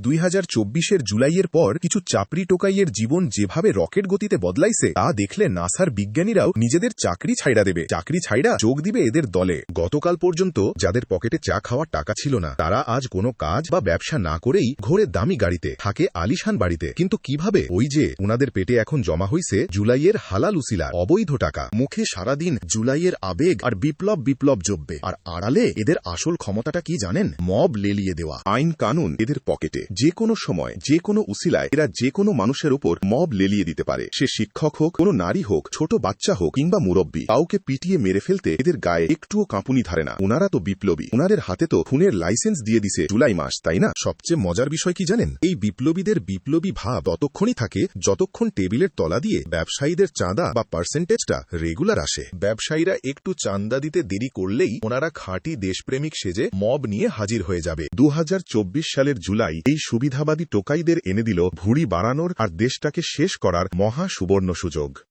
2024-এর জুলাইয়ের পর কিছু চাকরি টোকাইয়ের জীবন যেভাবে রকেট গতিতে বদলাইছে তা দেখলে নাসার বিজ্ঞানীরাও নিজেদের চাকরি ছাইড়া দেবে, চাকরি ছাইড়া যোগ দিবে এদের দলে। গতকাল পর্যন্ত যাদের পকেটে চা খাওয়ার টাকা ছিল না তারা আজ কোনো কাজ বা ব্যবসা না করেই ঘোরে দামি গাড়িতে, থাকে আলিশান বাড়িতে। কিন্তু কিভাবে? ওই যে উনাদের পেটে এখন জমা হইছে জুলাইয়ের হালাল উসিলা অবৈধ টাকা। মুখে সারাদিন জুলাইয়ের আবেগ আর বিপ্লব বিপ্লব জব্বে, আর আড়ালে এদের আসল ক্ষমতাটা কি জানেন? মব লেলিয়ে দেওয়া। আইন কানুন এদের পকেটে, যে কোনো সময় যে কোনো উসিলায় এরা যে কোনো মানুষের উপর মব লেলিয়ে দিতে পারে। সে শিক্ষক হোক, কোনো নারী হোক, ছোট বাচ্চা হোক কিংবা মুরব্বী, কাউকে পিটিয়ে মেরে ফেলতে এদের গায়ে একটুও কাঁপুনি ধারে না। ওনারা তো বিপ্লবী, ওনাদের হাতে তো খুনের লাইসেন্স দিয়ে দিছে জুলাই মাস, তাই না? সবচেয়ে মজার বিষয় কি জানেন? এই বিপ্লবীদের বিপ্লবী ভাব ততক্ষণই থাকে যতক্ষণ টেবিলের তলা দিয়ে ব্যবসায়ীদের চাঁদা বা পার্সেন্টেজটা রেগুলার আসে। ব্যবসায়ীরা একটু চাঁদা দিতে দেরি করলেই ওনারা খাঁটি দেশপ্রেমিক সেজে মব নিয়ে হাজির হয়ে যাবে। 2024 সালের জুলাই এই সুবিধাবাদী টোকাইদের এনে দিল ভুঁড়ি বাড়ানোর আর দেশটাকে শেষ করার মহা সুবর্ণ সুযোগ।